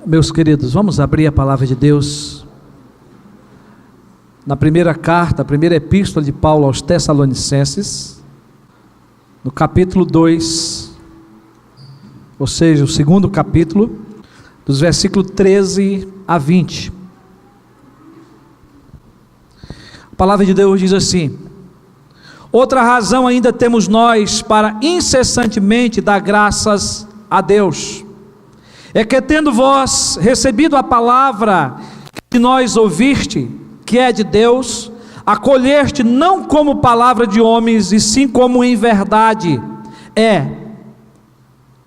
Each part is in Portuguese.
Meus queridos, vamos abrir a palavra de Deus na primeira carta, a primeira epístola de Paulo aos Tessalonicenses, no capítulo 2, ou seja, o segundo capítulo, dos versículos 13 a 20. A palavra de Deus diz assim: outra razão ainda temos nós para incessantemente dar graças a Deus, é que tendo vós recebido a palavra que nós ouviste, que é de Deus, acolheste não como palavra de homens, e sim como em verdade é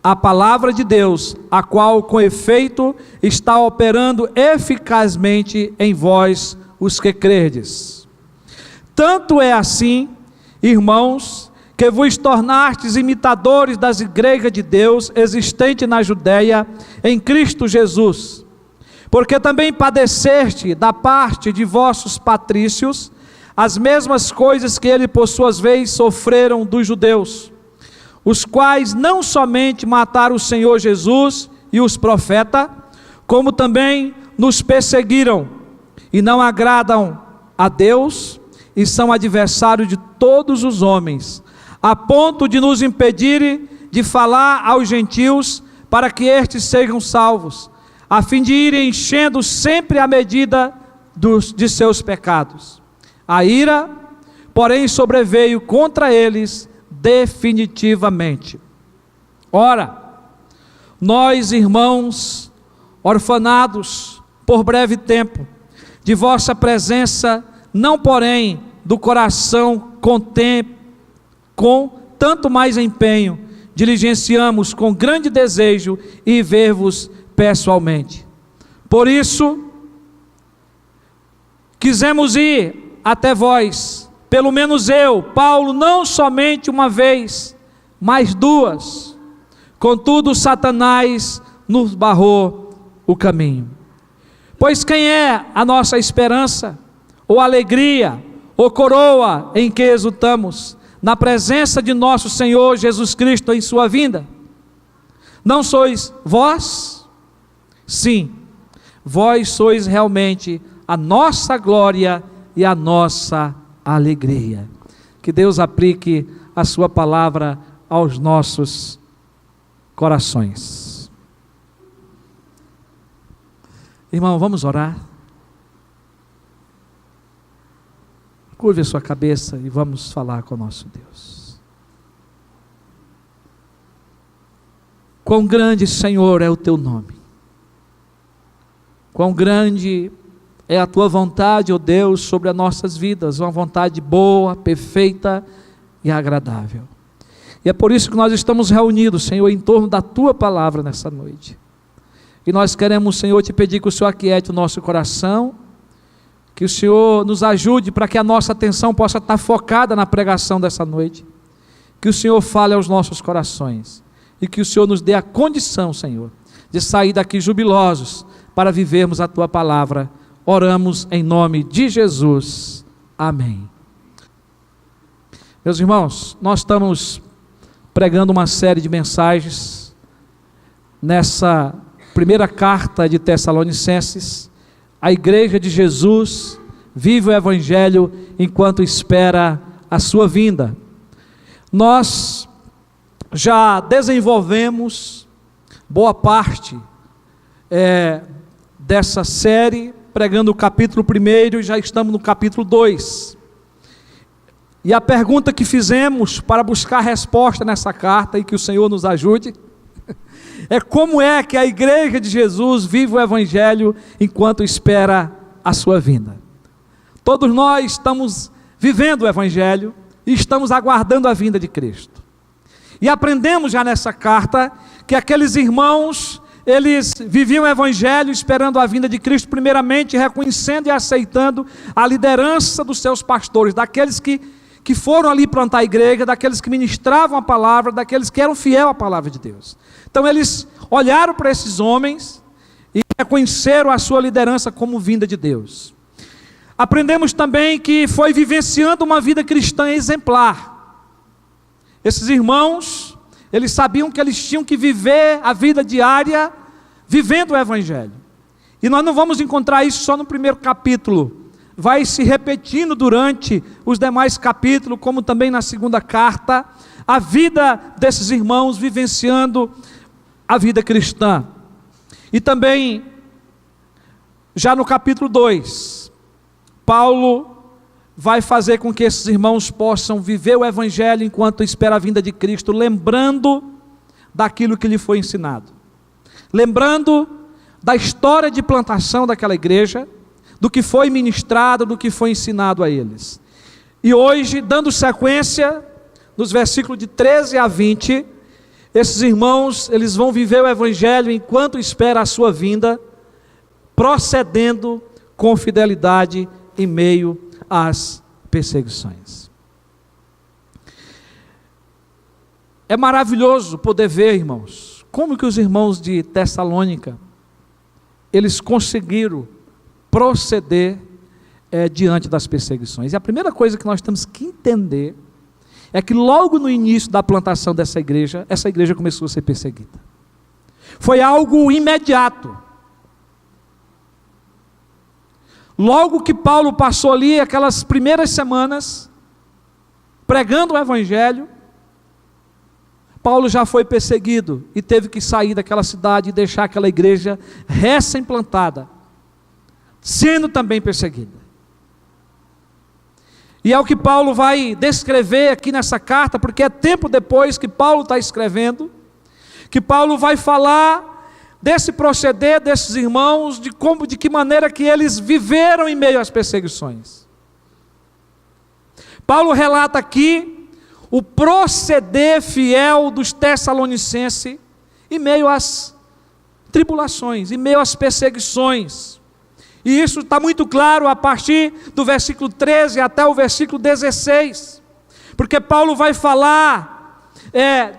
a palavra de Deus, a qual com efeito está operando eficazmente em vós os que crerdes. Tanto é assim, irmãos, que vos tornastes imitadores das igrejas de Deus existentes na Judeia, em Cristo Jesus, porque também padeceste da parte de vossos patrícios as mesmas coisas que ele por suas vezes sofreram dos judeus, os quais não somente mataram o Senhor Jesus e os profetas, como também nos perseguiram, e não agradam a Deus, e são adversários de todos os homens, a ponto de nos impedirem de falar aos gentios, para que estes sejam salvos, a fim de irem enchendo sempre a medida de seus pecados. A ira, porém, sobreveio contra eles definitivamente. Ora, nós, irmãos, orfanados por breve tempo, de vossa presença, não porém do coração com tanto mais empenho, diligenciamos com grande desejo e ver-vos pessoalmente. Por isso, quisemos ir até vós, pelo menos eu, Paulo, não somente uma vez, mas duas. Contudo, Satanás nos barrou o caminho. Pois quem é a nossa esperança, ou alegria, ou coroa em que exultamos, na presença de nosso Senhor Jesus Cristo em sua vinda? Não sois vós? Sim, vós sois realmente a nossa glória e a nossa alegria. Que Deus aplique a sua palavra aos nossos corações. Irmão, vamos orar? Curve a sua cabeça e vamos falar com o nosso Deus. Quão grande, Senhor, é o teu nome. Quão grande é a tua vontade, ó Deus, sobre as nossas vidas, uma vontade boa, perfeita e agradável. E é por isso que nós estamos reunidos, Senhor, em torno da tua palavra nessa noite. E nós queremos, Senhor, te pedir que o Senhor aquiete o nosso coração, que o Senhor nos ajude para que a nossa atenção possa estar focada na pregação dessa noite, que o Senhor fale aos nossos corações, e que o Senhor nos dê a condição, Senhor, de sair daqui jubilosos, para vivermos a tua palavra. Oramos em nome de Jesus, amém. Meus irmãos, nós estamos pregando uma série de mensagens, nessa primeira carta de Tessalonicenses. A igreja de Jesus vive o evangelho enquanto espera a sua vinda. Nós já desenvolvemos boa parte dessa série, pregando o capítulo 1, e já estamos no capítulo 2. E a pergunta que fizemos para buscar resposta nessa carta, e que o Senhor nos ajude, é como é que a igreja de Jesus vive o evangelho enquanto espera a sua vinda. Todos nós estamos vivendo o evangelho e estamos aguardando a vinda de Cristo. E aprendemos já nessa carta que aqueles irmãos, eles viviam o evangelho esperando a vinda de Cristo, primeiramente reconhecendo e aceitando a liderança dos seus pastores, daqueles que foram ali plantar a igreja, daqueles que ministravam a palavra, daqueles que eram fiéis à palavra de Deus. Então eles olharam para esses homens e reconheceram a sua liderança como vinda de Deus. Aprendemos também que foi vivenciando uma vida cristã exemplar. Esses irmãos, eles sabiam que eles tinham que viver a vida diária vivendo o Evangelho. E nós não vamos encontrar isso só no primeiro capítulo, vai se repetindo durante os demais capítulos, como também na segunda carta, a vida desses irmãos vivenciando a vida cristã. E também, já no capítulo 2, Paulo vai fazer com que esses irmãos possam viver o Evangelho enquanto espera a vinda de Cristo, lembrando daquilo que lhe foi ensinado, lembrando da história de plantação daquela igreja, do que foi ministrado, do que foi ensinado a eles. E hoje, dando sequência, nos versículos de 13 a 20, esses irmãos, eles vão viver o Evangelho enquanto espera a sua vinda, procedendo com fidelidade em meio às perseguições. É maravilhoso poder ver, irmãos, como que os irmãos de Tessalônica, eles conseguiram proceder diante das perseguições. E a primeira coisa que nós temos que entender é que logo no início da plantação dessa igreja, essa igreja começou a ser perseguida. Foi algo imediato. Logo que Paulo passou ali aquelas primeiras semanas pregando o Evangelho, Paulo já foi perseguido e teve que sair daquela cidade e deixar aquela igreja recém-plantada, sendo também perseguida. E é o que Paulo vai descrever aqui nessa carta, porque é tempo depois que Paulo está escrevendo, que Paulo vai falar desse proceder desses irmãos, de que maneira que eles viveram em meio às perseguições. Paulo relata aqui o proceder fiel dos tessalonicenses em meio às tribulações, em meio às perseguições. E isso está muito claro a partir do versículo 13 até o versículo 16, porque Paulo vai falar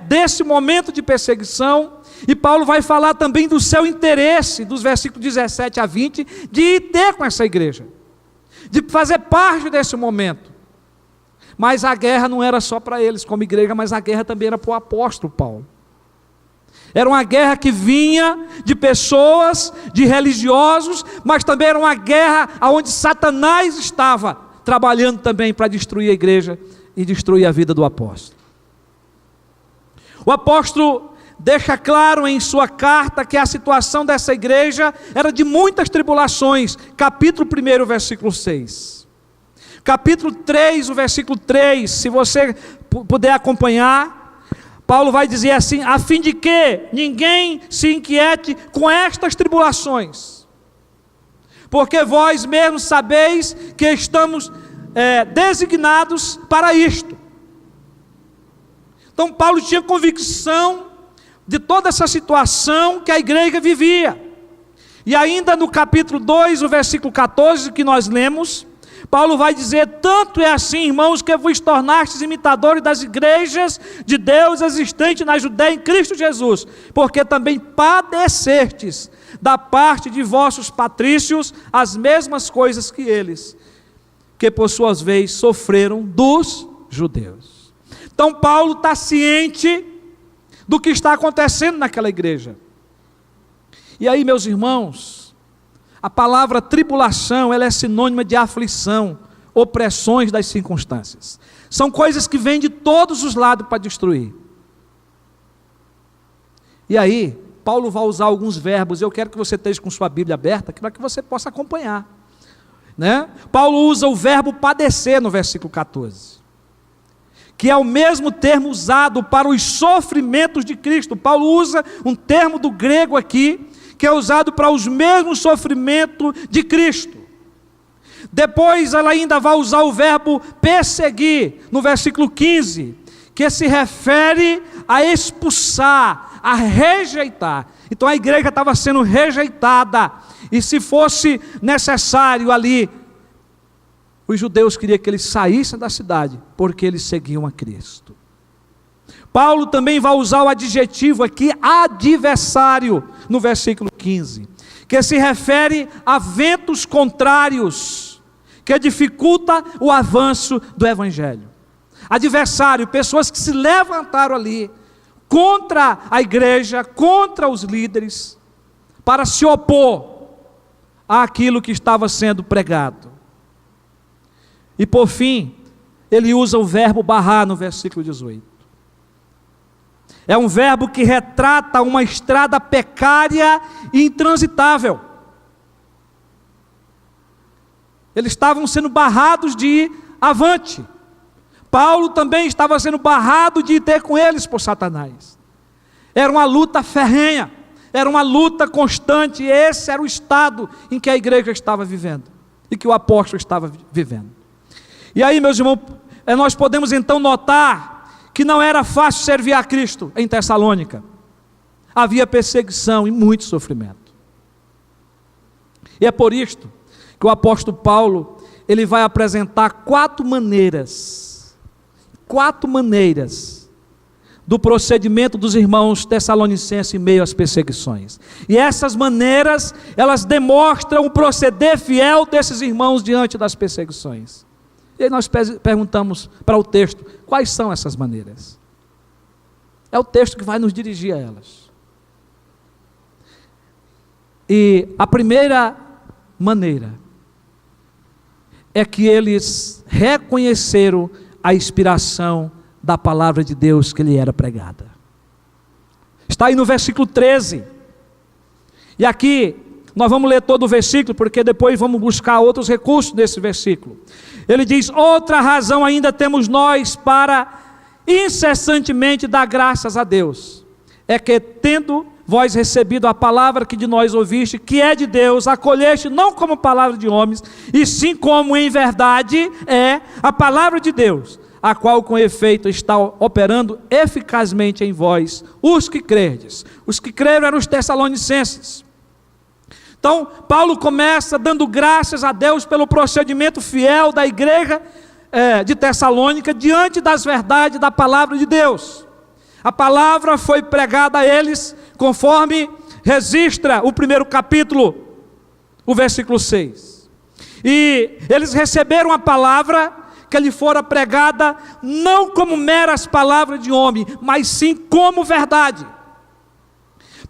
desse momento de perseguição, e Paulo vai falar também do seu interesse, dos versículos 17 a 20, de ir ter com essa igreja, de fazer parte desse momento. Mas a guerra não era só para eles como igreja, mas a guerra também era para o apóstolo Paulo. Era uma guerra que vinha de pessoas, de religiosos, mas também era uma guerra onde Satanás estava trabalhando também para destruir a igreja e destruir a vida do apóstolo. O apóstolo deixa claro em sua carta que a situação dessa igreja era de muitas tribulações. Capítulo 1, versículo 6. Capítulo 3, o versículo 3, se você puder acompanhar, Paulo vai dizer assim: a fim de que ninguém se inquiete com estas tribulações, porque vós mesmos sabeis que estamos designados para isto. Então Paulo tinha convicção de toda essa situação que a igreja vivia. E ainda no capítulo 2, o versículo 14 que nós lemos, Paulo vai dizer: tanto é assim, irmãos, que vos tornastes imitadores das igrejas de Deus existentes na Judeia em Cristo Jesus, porque também padecestes da parte de vossos patrícios as mesmas coisas que eles, que por suas vezes sofreram dos judeus. Então Paulo está ciente do que está acontecendo naquela igreja. E aí, meus irmãos, a palavra tribulação, ela é sinônima de aflição, opressões das circunstâncias. São coisas que vêm de todos os lados para destruir. E aí, Paulo vai usar alguns verbos. Eu quero que você esteja com sua Bíblia aberta, para que você possa acompanhar, né? Paulo usa o verbo padecer no versículo 14, que é o mesmo termo usado para os sofrimentos de Cristo. Paulo usa um termo do grego aqui, que é usado para os mesmos sofrimentos de Cristo. Depois ela ainda vai usar o verbo perseguir, no versículo 15, que se refere a expulsar, a rejeitar. Então a igreja estava sendo rejeitada, e se fosse necessário ali, os judeus queriam que eles saíssem da cidade, porque eles seguiam a Cristo. Paulo também vai usar o adjetivo aqui, adversário, no versículo 15, que se refere a ventos contrários, que dificulta o avanço do Evangelho. Adversário, pessoas que se levantaram ali, contra a igreja, contra os líderes. A para se opor àquilo que estava sendo pregado. E por fim, ele usa o verbo barrar no versículo 18. É um verbo que retrata uma estrada precária e intransitável. Eles estavam sendo barrados de ir avante. Paulo também estava sendo barrado de ir ter com eles por Satanás. Era uma luta ferrenha, era uma luta constante, e esse era o estado em que a igreja estava vivendo, e que o apóstolo estava vivendo. E aí, meus irmãos, nós podemos então notar que não era fácil servir a Cristo em Tessalônica. Havia perseguição e muito sofrimento. E é por isto que o apóstolo Paulo, ele vai apresentar quatro maneiras do procedimento dos irmãos tessalonicenses em meio às perseguições. E essas maneiras, elas demonstram o proceder fiel desses irmãos diante das perseguições. E aí nós perguntamos para o texto, quais são essas maneiras? É o texto que vai nos dirigir a elas. E a primeira maneira é que eles reconheceram a inspiração da palavra de Deus que lhe era pregada. Está aí no versículo 13. E aqui nós vamos ler todo o versículo, porque depois vamos buscar outros recursos desse versículo. Ele diz: outra razão ainda temos nós para incessantemente dar graças a Deus, é que tendo vós recebido a palavra que de nós ouviste, que é de Deus, acolheste não como palavra de homens, e sim como em verdade é a palavra de Deus, a qual com efeito está operando eficazmente em vós, os que crerdes. Os que creram eram os tessalonicenses. Então, Paulo começa dando graças a Deus pelo procedimento fiel da igreja de Tessalônica diante das verdades da palavra de Deus. A palavra foi pregada a eles conforme registra o primeiro capítulo, o versículo 6. E eles receberam a palavra que lhe fora pregada não como meras palavras de homem, mas sim como verdade.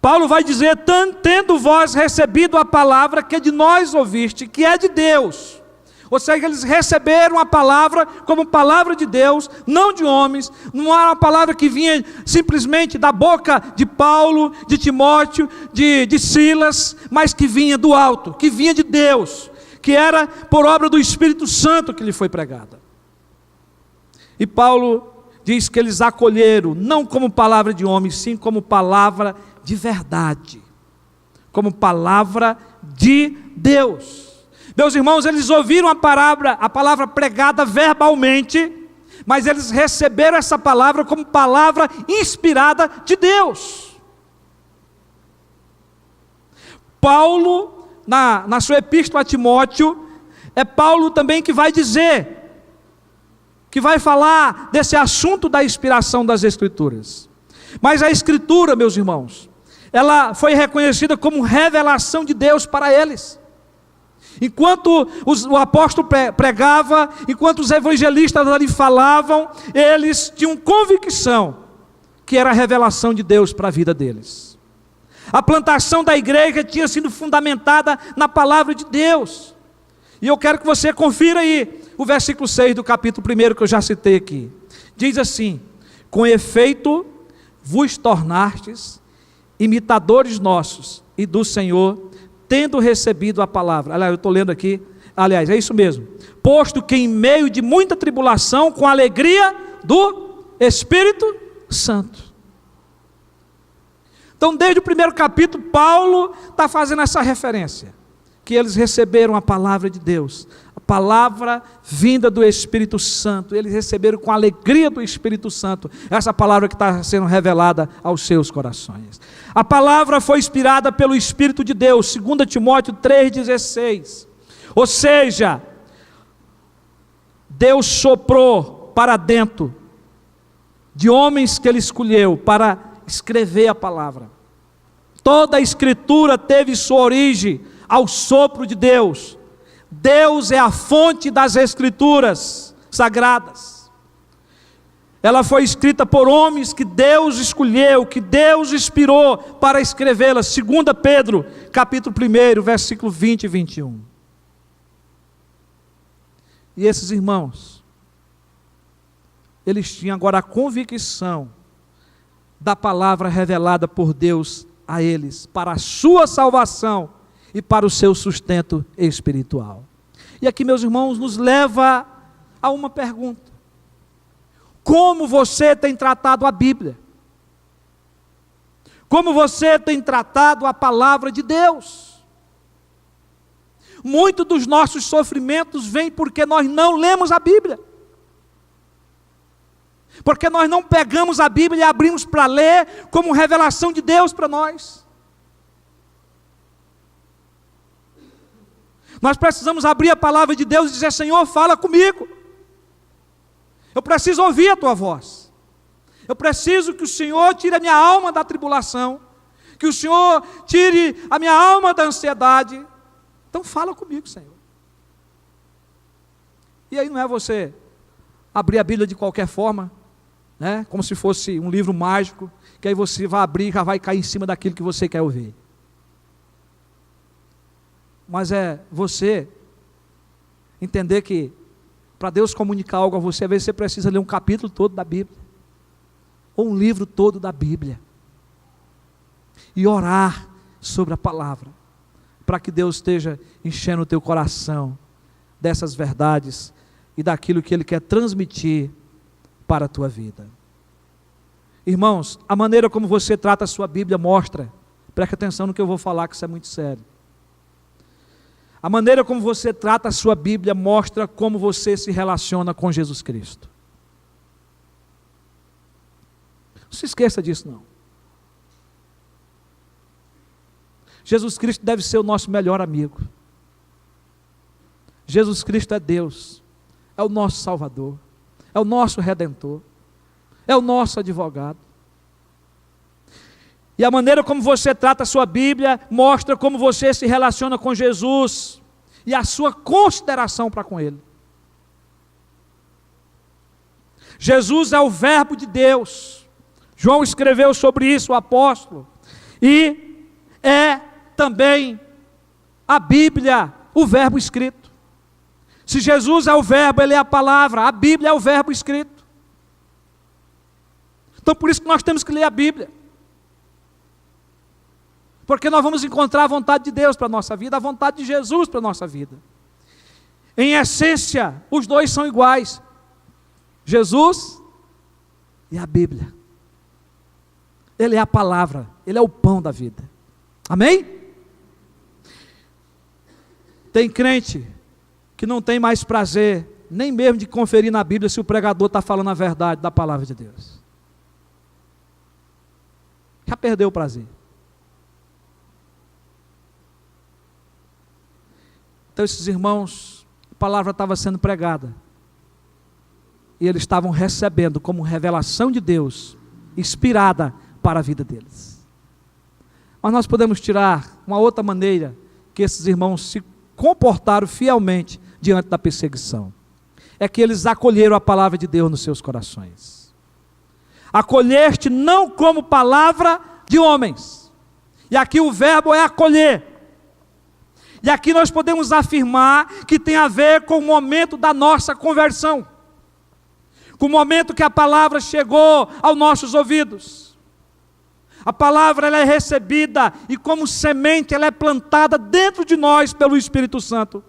Paulo vai dizer: tendo vós recebido a palavra que de nós ouviste, que é de Deus. Ou seja, eles receberam a palavra como palavra de Deus, não de homens. Não era uma palavra que vinha simplesmente da boca de Paulo, de Timóteo, de Silas, mas que vinha do alto, que vinha de Deus, que era por obra do Espírito Santo que lhe foi pregada. E Paulo diz que eles acolheram, não como palavra de homens, sim como palavra de verdade, como palavra de Deus. Meus irmãos, eles ouviram a palavra pregada verbalmente, mas eles receberam essa palavra como palavra inspirada de Deus. Paulo, na sua epístola a Timóteo, é Paulo também que vai dizer, que vai falar desse assunto da inspiração das Escrituras. Mas a Escritura, meus irmãos, ela foi reconhecida como revelação de Deus para eles. Enquanto o apóstolo pregava, enquanto os evangelistas ali falavam, eles tinham convicção que era a revelação de Deus para a vida deles. A plantação da igreja tinha sido fundamentada na palavra de Deus. E eu quero que você confira aí o versículo 6 do capítulo 1 que eu já citei aqui. Diz assim: com efeito vos tornastes imitadores nossos e do Senhor, tendo recebido a palavra. Aliás, eu estou lendo aqui, aliás, é isso mesmo. Posto que em meio de muita tribulação, com a alegria do Espírito Santo. Então, desde o primeiro capítulo, Paulo está fazendo essa referência, que eles receberam a palavra de Deus, a palavra vinda do Espírito Santo, eles receberam com a alegria do Espírito Santo, essa palavra que está sendo revelada aos seus corações. A palavra foi inspirada pelo Espírito de Deus, 2 Timóteo 3,16, ou seja, Deus soprou para dentro de homens que Ele escolheu para escrever a palavra. Toda a Escritura teve sua origem ao sopro de Deus. Deus é a fonte das Escrituras sagradas. Ela foi escrita por homens que Deus escolheu, que Deus inspirou para escrevê-la. 2 Pedro, capítulo 1, versículo 20 e 21. E esses irmãos, eles tinham agora a convicção da palavra revelada por Deus a eles, para a sua salvação e para o seu sustento espiritual. E aqui, meus irmãos, nos leva a uma pergunta: como você tem tratado a Bíblia? Como você tem tratado a palavra de Deus? Muitos dos nossos sofrimentos vêm porque nós não lemos a Bíblia. Porque nós não pegamos a Bíblia e abrimos para ler como revelação de Deus para nós. Nós precisamos abrir a palavra de Deus e dizer: Senhor, fala comigo. Eu preciso ouvir a tua voz. Eu preciso que o Senhor tire a minha alma da tribulação, que o Senhor tire a minha alma da ansiedade. Então fala comigo, Senhor. E aí não é você abrir a Bíblia de qualquer forma, né? Como se fosse um livro mágico, que aí você vai abrir e já vai cair em cima daquilo que você quer ouvir. Mas é você entender que para Deus comunicar algo a você, às vezes você precisa ler um capítulo todo da Bíblia, ou um livro todo da Bíblia, e orar sobre a palavra, para que Deus esteja enchendo o teu coração dessas verdades e daquilo que Ele quer transmitir para a tua vida. Irmãos, a maneira como você trata a sua Bíblia mostra, preste atenção no que eu vou falar, que isso é muito sério. A maneira como você trata a sua Bíblia mostra como você se relaciona com Jesus Cristo. Não se esqueça disso, não. Jesus Cristo deve ser o nosso melhor amigo. Jesus Cristo é Deus, é o nosso Salvador, é o nosso Redentor, é o nosso advogado. E a maneira como você trata a sua Bíblia mostra como você se relaciona com Jesus e a sua consideração para com Ele. Jesus é o Verbo de Deus. João escreveu sobre isso, o apóstolo. E é também a Bíblia, o Verbo escrito. Se Jesus é o Verbo, Ele é a palavra, a Bíblia é o Verbo escrito. Então por isso que nós temos que ler a Bíblia. Porque nós vamos encontrar a vontade de Deus para a nossa vida, a vontade de Jesus para a nossa vida. Em essência, os dois são iguais. Jesus e a Bíblia. Ele é a palavra, Ele é o pão da vida. Amém? Tem crente que não tem mais prazer, nem mesmo de conferir na Bíblia se o pregador está falando a verdade da palavra de Deus. Já perdeu o prazer. Então esses irmãos, a palavra estava sendo pregada, e eles estavam recebendo como revelação de Deus, inspirada para a vida deles. Mas nós podemos tirar uma outra maneira que esses irmãos se comportaram fielmente diante da perseguição. É que eles acolheram a palavra de Deus nos seus corações. Acolheste não como palavra de homens. E aqui o verbo é acolher. E aqui nós podemos afirmar que tem a ver com o momento da nossa conversão. Com o momento que a palavra chegou aos nossos ouvidos. A palavra ela é recebida e como semente ela é plantada dentro de nós pelo Espírito Santo.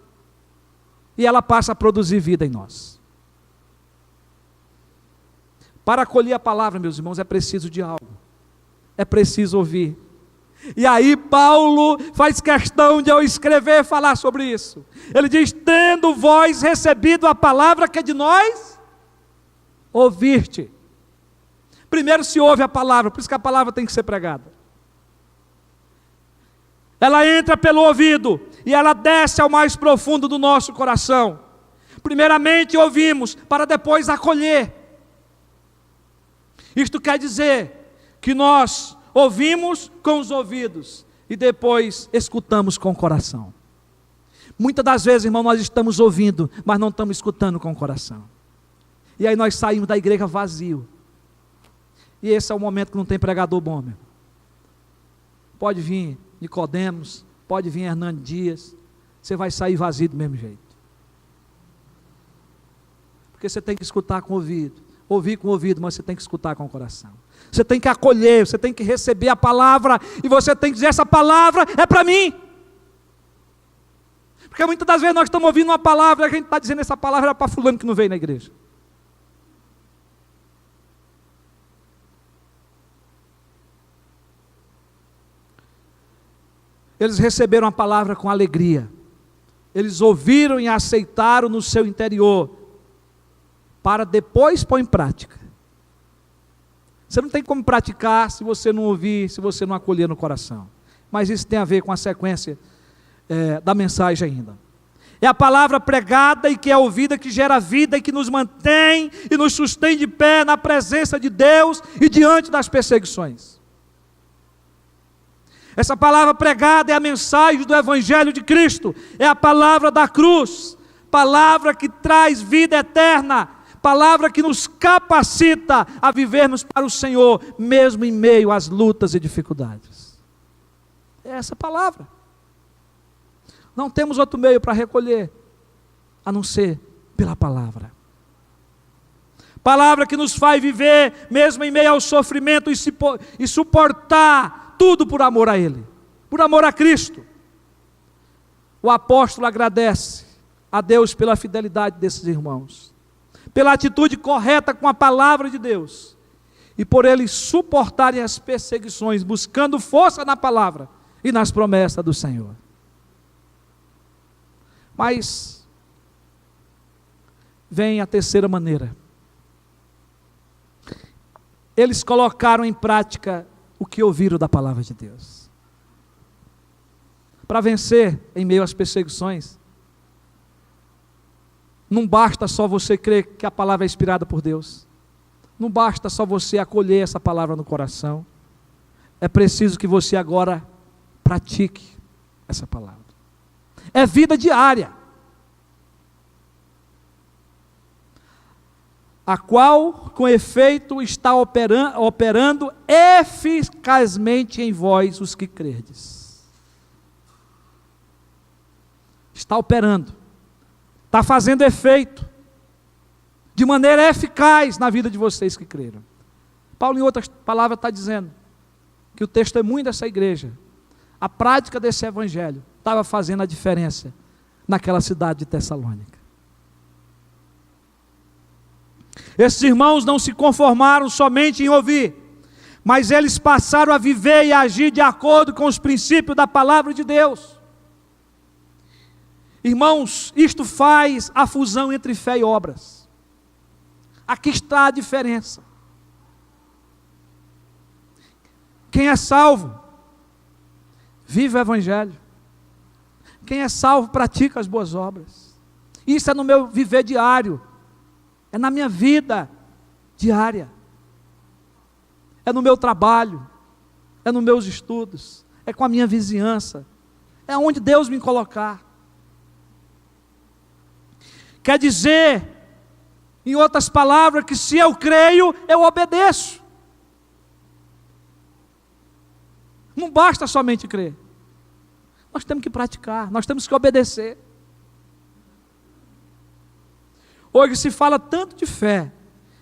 E ela passa a produzir vida em nós. Para acolher a palavra, meus irmãos, é preciso de algo. É preciso ouvir. E aí Paulo faz questão de eu escrever, falar sobre isso. Ele diz: tendo vós recebido a palavra que é de nós, ouviste. Primeiro se ouve a palavra, por isso que a palavra tem que ser pregada. Ela entra pelo ouvido e ela desce ao mais profundo do nosso coração. Primeiramente ouvimos, para depois acolher. Isto quer dizer que nós ouvimos com os ouvidos e depois escutamos com o coração. Muitas das vezes, irmão, nós estamos ouvindo, mas não estamos escutando com o coração. E aí nós saímos da igreja vazio. E esse é o momento que não tem pregador bom, meu. Pode vir Nicodemos, pode vir Hernando Dias, você vai sair vazio do mesmo jeito. Porque você tem que escutar com o ouvido, ouvir com o ouvido, mas você tem que escutar com o coração. Você tem que acolher, você tem que receber a palavra, e você tem que dizer, essa palavra é para mim. Porque muitas das vezes nós estamos ouvindo uma palavra, e a gente está dizendo, essa palavra era para fulano que não veio na igreja. Eles receberam a palavra com alegria, eles ouviram e aceitaram no seu interior, para depois pôr em prática. Você não tem como praticar se você não ouvir, se você não acolher no coração. Mas isso tem a ver com a sequência da mensagem ainda. É a palavra pregada e que é ouvida que gera vida e que nos mantém e nos sustém de pé na presença de Deus e diante das perseguições. Essa palavra pregada é a mensagem do Evangelho de Cristo, é a palavra da cruz, palavra que traz vida eterna, palavra que nos capacita a vivermos para o Senhor, mesmo em meio às lutas e dificuldades. É essa palavra. Não temos outro meio para recolher, a não ser pela palavra. Palavra que nos faz viver, mesmo em meio ao sofrimento, e suportar tudo por amor a Ele, por amor a Cristo. O apóstolo agradece a Deus pela fidelidade desses irmãos, pela atitude correta com a palavra de Deus, e por eles suportarem as perseguições, buscando força na palavra e nas promessas do Senhor. Mas vem a terceira maneira. Eles colocaram em prática o que ouviram da palavra de Deus. Para vencer em meio às perseguições, não basta só você crer que a palavra é inspirada por Deus. Não basta só você acolher essa palavra no coração. É preciso que você agora pratique essa palavra. É vida diária, a qual com efeito está operando eficazmente em vós os que crerdes. Está operando, está fazendo efeito, de maneira eficaz na vida de vocês que creram. Paulo, em outras palavras, está dizendo que o testemunho dessa igreja, a prática desse evangelho, estava fazendo a diferença naquela cidade de Tessalônica. Esses irmãos não se conformaram somente em ouvir, mas eles passaram a viver e agir de acordo com os princípios da palavra de Deus. Irmãos, isto faz a fusão entre fé e obras. Aqui está a diferença. Quem é salvo, vive o evangelho. Quem é salvo, pratica as boas obras. Isso é no meu viver diário. É na minha vida diária. É no meu trabalho. É nos meus estudos. É com a minha vizinhança. É onde Deus me colocar. Quer dizer, em outras palavras, que se eu creio, eu obedeço. Não basta somente crer. Nós temos que praticar, nós temos que obedecer. Hoje se fala tanto de fé,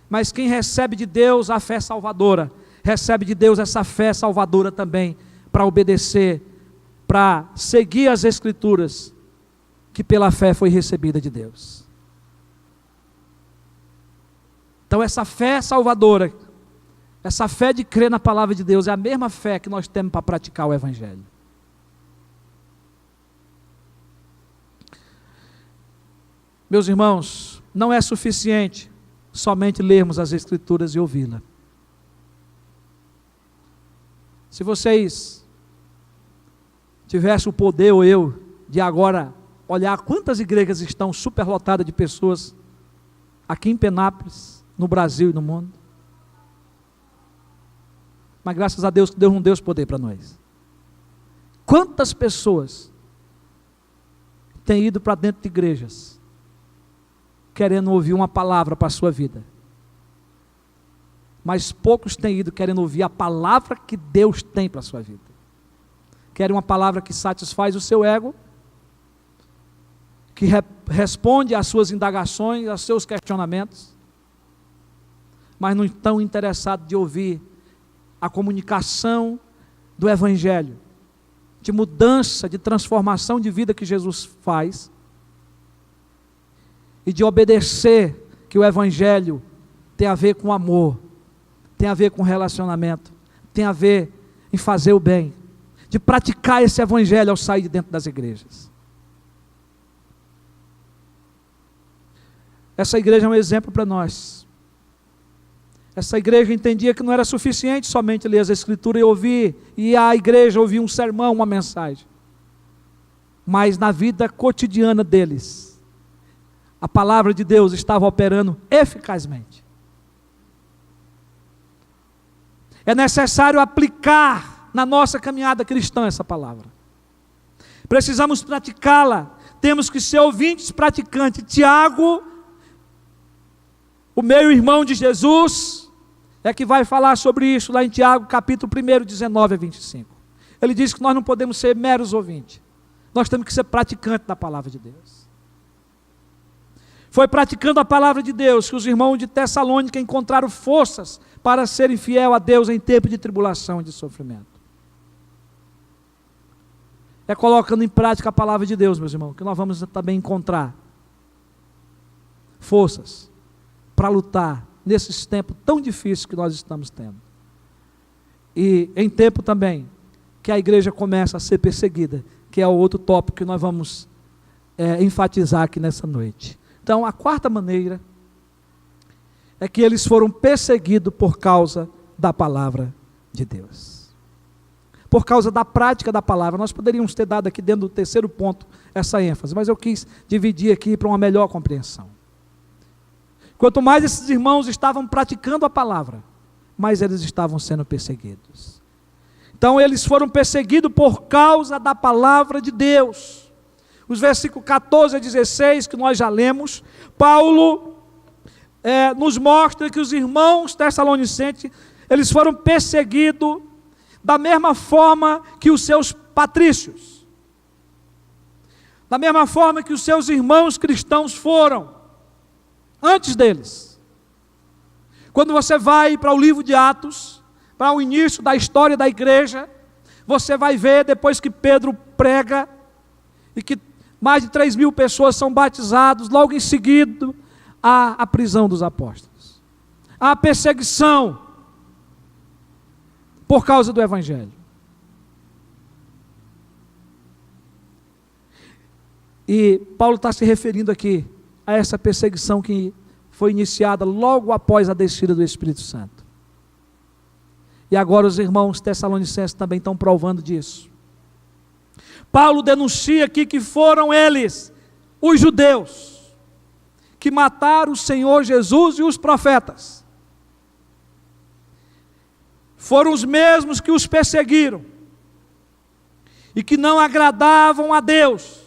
mas quem recebe de Deus a fé salvadora, recebe de Deus essa fé salvadora também, para obedecer, para seguir as Escrituras, que pela fé foi recebida de Deus. Então essa fé salvadora, essa fé de crer na palavra de Deus, é a mesma fé que nós temos para praticar o evangelho. Meus irmãos, não é suficiente somente lermos as Escrituras e ouvi-la. Se vocês tivessem o poder, ou eu, de agora olhar quantas igrejas estão superlotadas de pessoas aqui em Penápolis, no Brasil e no mundo. Mas graças a Deus que Deus não deu esse poder para nós. Quantas pessoas têm ido para dentro de igrejas, querendo ouvir uma palavra para a sua vida, mas poucos têm ido querendo ouvir a palavra que Deus tem para a sua vida. Querem uma palavra que satisfaz o seu ego, que responde às suas indagações, aos seus questionamentos, mas não estão interessados de ouvir a comunicação do Evangelho, de mudança, de transformação de vida que Jesus faz, e de obedecer, que o Evangelho tem a ver com amor, tem a ver com relacionamento, tem a ver em fazer o bem, de praticar esse Evangelho ao sair de dentro das igrejas. Essa igreja é um exemplo para nós. Essa igreja entendia que não era suficiente somente ler as Escrituras e ouvir, e a igreja ouvir um sermão, uma mensagem. Mas na vida cotidiana deles, a palavra de Deus estava operando eficazmente. É necessário aplicar na nossa caminhada cristã essa palavra. Precisamos praticá-la. Temos que ser ouvintes praticantes. Tiago, o meio-irmão de Jesus, é que vai falar sobre isso lá em Tiago, capítulo 1, 19 a 25. Ele diz que nós não podemos ser meros ouvintes. Nós temos que ser praticantes da palavra de Deus. Foi praticando a palavra de Deus que os irmãos de Tessalônica encontraram forças para serem fiel a Deus em tempo de tribulação e de sofrimento. É colocando em prática a palavra de Deus, meus irmãos, que nós vamos também encontrar forças para lutar nesses tempos tão difíceis que nós estamos tendo. E em tempo também que a igreja começa a ser perseguida, que é o outro tópico que nós vamos enfatizar aqui nessa noite. Então, a quarta maneira é que eles foram perseguidos por causa da palavra de Deus. Por causa da prática da palavra. Nós poderíamos ter dado aqui dentro do terceiro ponto essa ênfase, mas eu quis dividir aqui para uma melhor compreensão. Quanto mais esses irmãos estavam praticando a palavra, mais eles estavam sendo perseguidos. Então eles foram perseguidos por causa da palavra de Deus. Os versículos 14 a 16 que nós já lemos, Paulo nos mostra que os irmãos tessalonicenses, eles foram perseguidos da mesma forma que os seus patrícios, da mesma forma que os seus irmãos cristãos foram, antes deles. Quando você vai para o livro de Atos, para o início da história da igreja, você vai ver, depois que Pedro prega, e que mais de 3.000 pessoas são batizadas, logo em seguida, a prisão dos apóstolos, a perseguição, por causa do Evangelho. E Paulo está se referindo aqui a essa perseguição que foi iniciada logo após a descida do Espírito Santo. E agora os irmãos tessalonicenses também estão provando disso. Paulo denuncia aqui que foram eles, os judeus, que mataram o Senhor Jesus e os profetas. Foram os mesmos que os perseguiram e que não agradavam a Deus,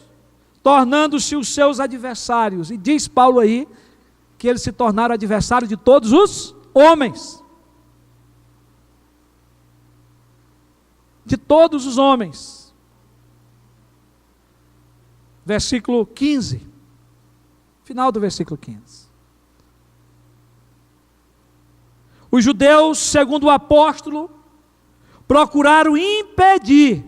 tornando-se os seus adversários. E diz Paulo aí que eles se tornaram adversários de todos os homens. De todos os homens. Versículo 15. Final do versículo 15. Os judeus, segundo o apóstolo, procuraram impedir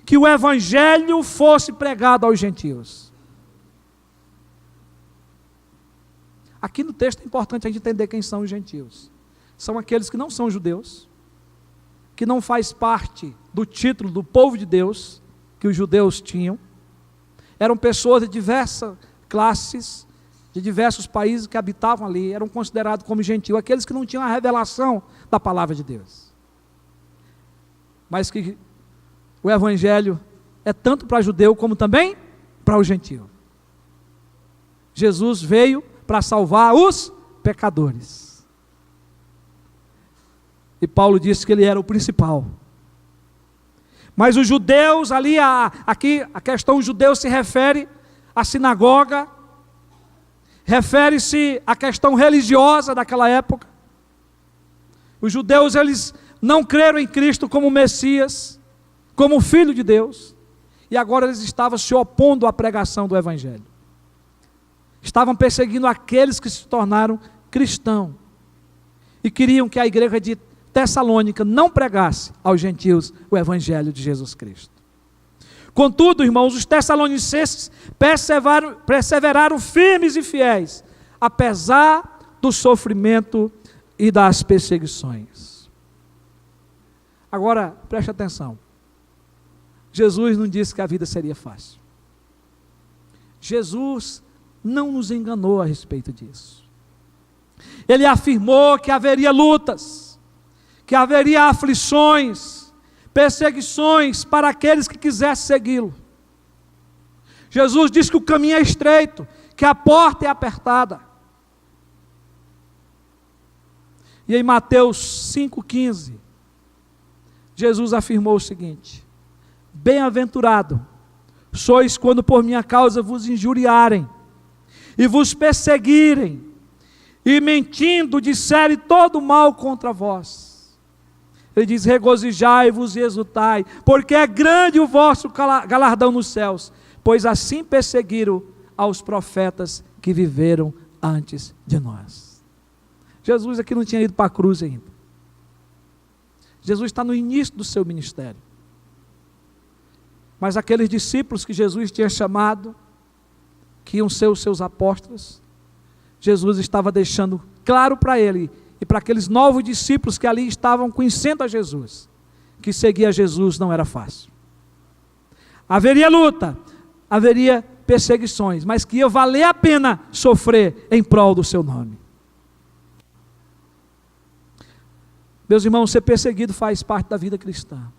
que o Evangelho fosse pregado aos gentios. Aqui no texto é importante a gente entender quem são os gentios. São aqueles que não são judeus, que não faz parte do título do povo de Deus, que os judeus tinham. Eram pessoas de diversas classes, de diversos países que habitavam ali, eram considerados como gentios, aqueles que não tinham a revelação da palavra de Deus. Mas que o Evangelho é tanto para judeu como também para o gentio. Jesus veio para salvar os pecadores. E Paulo disse que ele era o principal. Mas os judeus ali, aqui a questão judeu se refere à sinagoga, refere-se à questão religiosa daquela época. Os judeus, eles não creram em Cristo como Messias, como Filho de Deus, e agora eles estavam se opondo à pregação do Evangelho. Estavam perseguindo aqueles que se tornaram cristãos, e queriam que a igreja de Tessalônica não pregasse aos gentios o Evangelho de Jesus Cristo. Contudo, irmãos, os tessalonicenses perseveraram firmes e fiéis, apesar do sofrimento e das perseguições. Agora, preste atenção. Jesus não disse que a vida seria fácil. Jesus não nos enganou a respeito disso. Ele afirmou que haveria lutas, que haveria aflições, perseguições para aqueles que quisessem segui-lo. Jesus disse que o caminho é estreito, que a porta é apertada. E em Mateus 5,15, Jesus afirmou o seguinte: bem-aventurado sois quando por minha causa vos injuriarem, e vos perseguirem, e mentindo disserem todo mal contra vós. Ele diz: regozijai-vos e exultai, porque é grande o vosso galardão nos céus, pois assim perseguiram aos profetas que viveram antes de nós. Jesus aqui não tinha ido para a cruz ainda. Jesus está no início do seu ministério. Mas aqueles discípulos que Jesus tinha chamado, que iam ser os seus apóstolos, Jesus estava deixando claro para ele e para aqueles novos discípulos que ali estavam conhecendo a Jesus, que seguir a Jesus não era fácil. Haveria luta, haveria perseguições, mas que ia valer a pena sofrer em prol do seu nome. Meus irmãos, ser perseguido faz parte da vida cristã.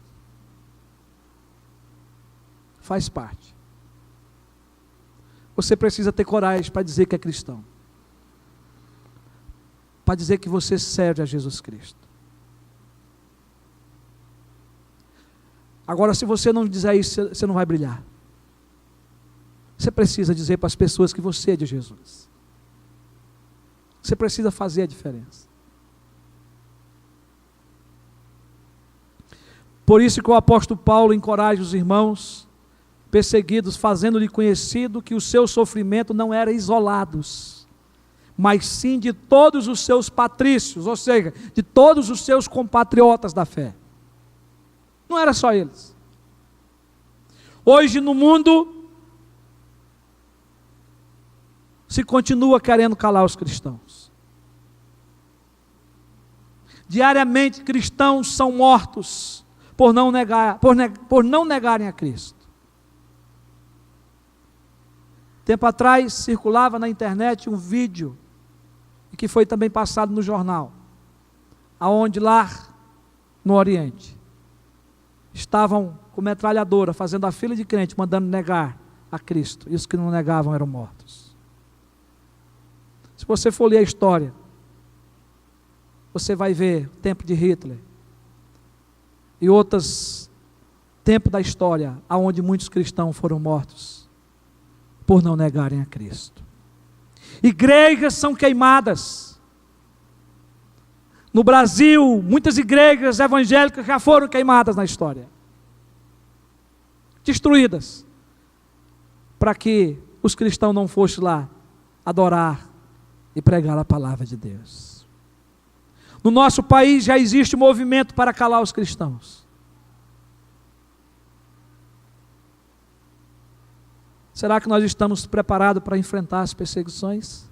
Faz parte. Você precisa ter coragem para dizer que é cristão, para dizer que você serve a Jesus Cristo. Agora, se você não dizer isso, você não vai brilhar. Você precisa dizer para as pessoas que você é de Jesus. Você precisa fazer a diferença. Por isso que o apóstolo Paulo encoraja os irmãos perseguidos, fazendo-lhe conhecido que o seu sofrimento não era isolados, mas sim de todos os seus patrícios, ou seja, de todos os seus compatriotas da fé. Não era só eles. Hoje no mundo se continua querendo calar os cristãos. Diariamente cristãos são mortos por não negarem a Cristo. Tempo atrás circulava na internet um vídeo, que foi também passado no jornal, aonde lá no Oriente estavam com metralhadora fazendo a fila de crente, mandando negar a Cristo, e os que não negavam eram mortos. Se você for ler a história, você vai ver o tempo de Hitler e outros tempos da história aonde muitos cristãos foram mortos por não negarem a Cristo. Igrejas são queimadas. No Brasil, muitas igrejas evangélicas já foram queimadas na história, destruídas, para que os cristãos não fossem lá adorar e pregar a palavra de Deus. No nosso país já existe um movimento para calar os cristãos. Será que nós estamos preparados para enfrentar as perseguições?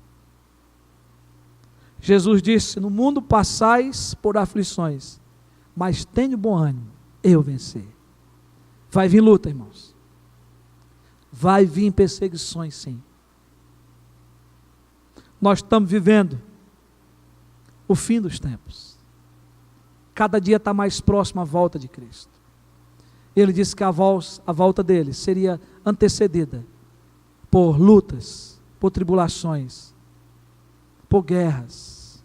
Jesus disse: no mundo passais por aflições, mas tenha bom ânimo, eu venci. Vai vir luta, irmãos. Vai vir perseguições, sim. Nós estamos vivendo o fim dos tempos. Cada dia está mais próximo à volta de Cristo. Ele disse que a volta dele seria antecedida por lutas, por tribulações, por guerras.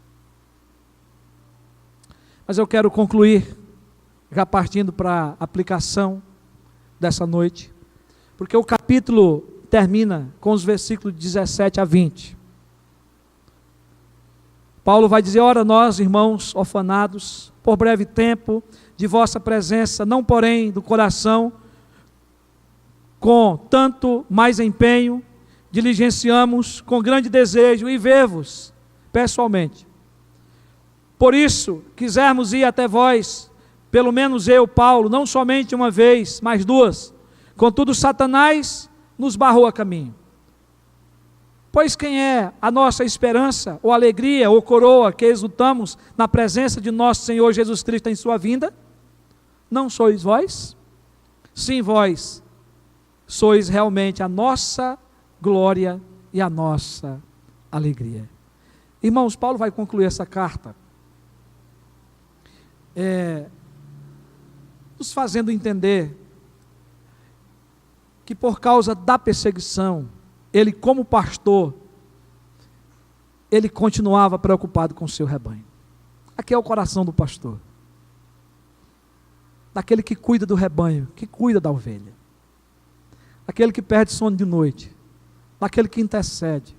Mas eu quero concluir, já partindo para a aplicação dessa noite, porque o capítulo termina com os versículos 17 a 20. Paulo vai dizer: ora nós, irmãos orfanados, por breve tempo, de vossa presença, não porém do coração, com tanto mais empenho, diligenciamos com grande desejo e ver-vos pessoalmente. Por isso, quisermos ir até vós, pelo menos eu, Paulo, não somente uma vez, mas duas. Contudo, Satanás nos barrou a caminho. Pois quem é a nossa esperança, ou alegria, ou coroa, que exultamos na presença de nosso Senhor Jesus Cristo em sua vinda? Não sois vós? Sim, vós sois realmente a nossa glória e a nossa alegria. Irmãos, Paulo vai concluir essa carta nos fazendo entender que por causa da perseguição, ele como pastor, ele continuava preocupado com o seu rebanho. Aqui é o coração do pastor, daquele que cuida do rebanho, que cuida da ovelha, daquele que perde sono de noite, daquele que intercede,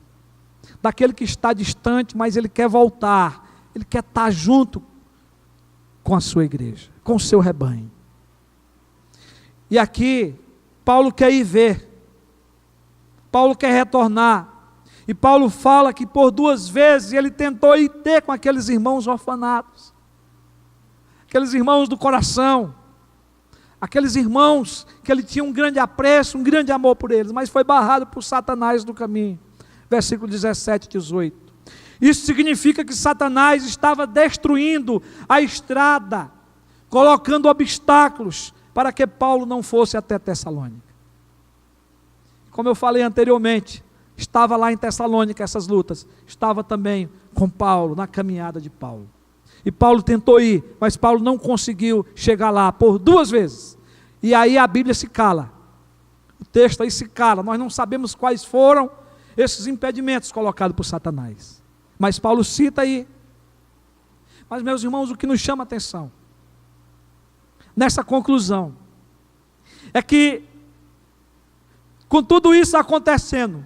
daquele que está distante, mas ele quer voltar, ele quer estar junto com a sua igreja, com o seu rebanho. E aqui, Paulo quer ir ver, Paulo quer retornar, e Paulo fala que por 2 vezes ele tentou ir ter com aqueles irmãos orfanados, aqueles irmãos do coração, aqueles irmãos que ele tinha um grande apreço, um grande amor por eles, mas foi barrado por Satanás no caminho. Versículo 17 e 18. Isso significa que Satanás estava destruindo a estrada, colocando obstáculos para que Paulo não fosse até Tessalônica. Como eu falei anteriormente, estava lá em Tessalônica essas lutas, estava também com Paulo, na caminhada de Paulo. E Paulo tentou ir, mas Paulo não conseguiu chegar lá por 2 vezes. E aí a Bíblia se cala, o texto aí se cala, nós não sabemos quais foram esses impedimentos colocados por Satanás. Mas Paulo cita aí. Mas, meus irmãos, o que nos chama a atenção nessa conclusão é que, com tudo isso acontecendo,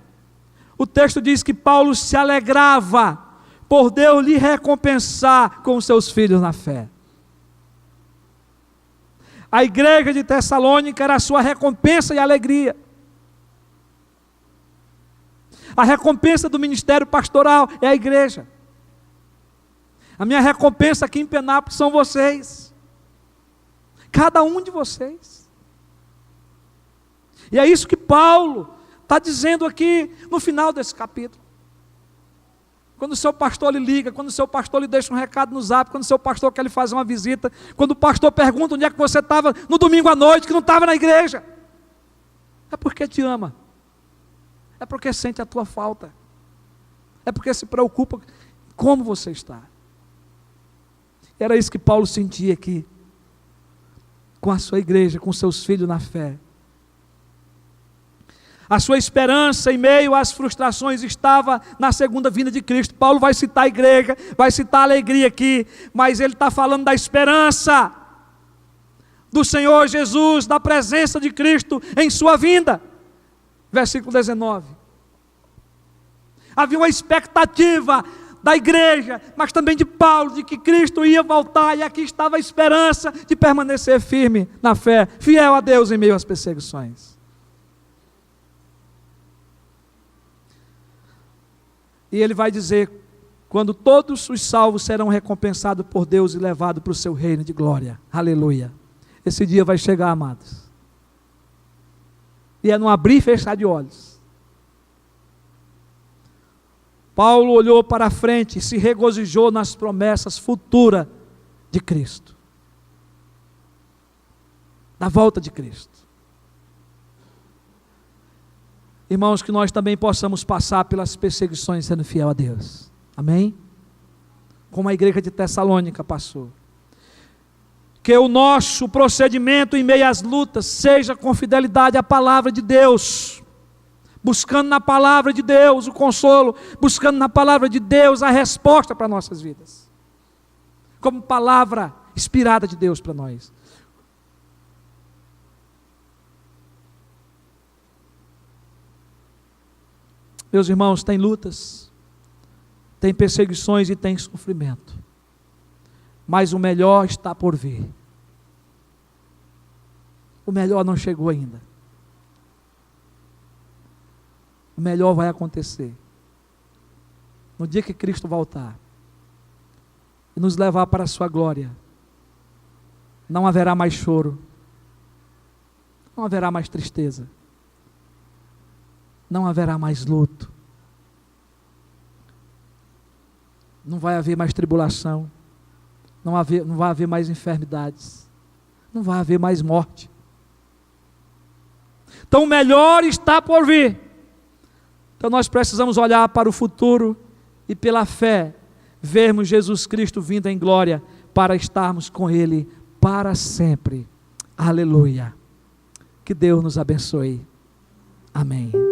o texto diz que Paulo se alegrava por Deus lhe recompensar com os seus filhos na fé. A igreja de Tessalônica era a sua recompensa e alegria. A recompensa do ministério pastoral é a igreja. A minha recompensa aqui em Penápolis são vocês. Cada um de vocês. E é isso que Paulo está dizendo aqui no final desse capítulo. Quando o seu pastor lhe liga, quando o seu pastor lhe deixa um recado no zap, quando o seu pastor quer lhe fazer uma visita, quando o pastor pergunta onde é que você estava no domingo à noite, que não estava na igreja, é porque te ama, é porque sente a tua falta, é porque se preocupa como você está. Era isso que Paulo sentia aqui, com a sua igreja, com seus filhos na fé. A sua esperança em meio às frustrações estava na segunda vinda de Cristo. Paulo vai citar a igreja, vai citar a alegria aqui, mas ele está falando da esperança do Senhor Jesus, da presença de Cristo em sua vinda. Versículo 19. Havia uma expectativa da igreja, mas também de Paulo, de que Cristo ia voltar, e aqui estava a esperança de permanecer firme na fé, fiel a Deus em meio às perseguições. E ele vai dizer, quando todos os salvos serão recompensados por Deus e levados para o seu reino de glória. Aleluia. Esse dia vai chegar, amados. E é no abrir e fechar de olhos. Paulo olhou para a frente e se regozijou nas promessas futuras de Cristo. Da volta de Cristo. Irmãos, que nós também possamos passar pelas perseguições sendo fiel a Deus. Amém? Como a igreja de Tessalônica passou. Que o nosso procedimento em meio às lutas seja com fidelidade à palavra de Deus. Buscando na palavra de Deus o consolo. Buscando na palavra de Deus a resposta para nossas vidas. Como palavra inspirada de Deus para nós. Meus irmãos, tem lutas, tem perseguições e tem sofrimento, mas o melhor está por vir. O melhor não chegou ainda. O melhor vai acontecer no dia que Cristo voltar e nos levar para a sua glória. Não haverá mais choro, não haverá mais tristeza, não haverá mais luto, não vai haver mais tribulação, não vai haver mais enfermidades, não vai haver mais morte. Então o melhor está por vir. Então nós precisamos olhar para o futuro e pela fé vermos Jesus Cristo vindo em glória para estarmos com Ele para sempre. Aleluia. Que Deus nos abençoe. Amém.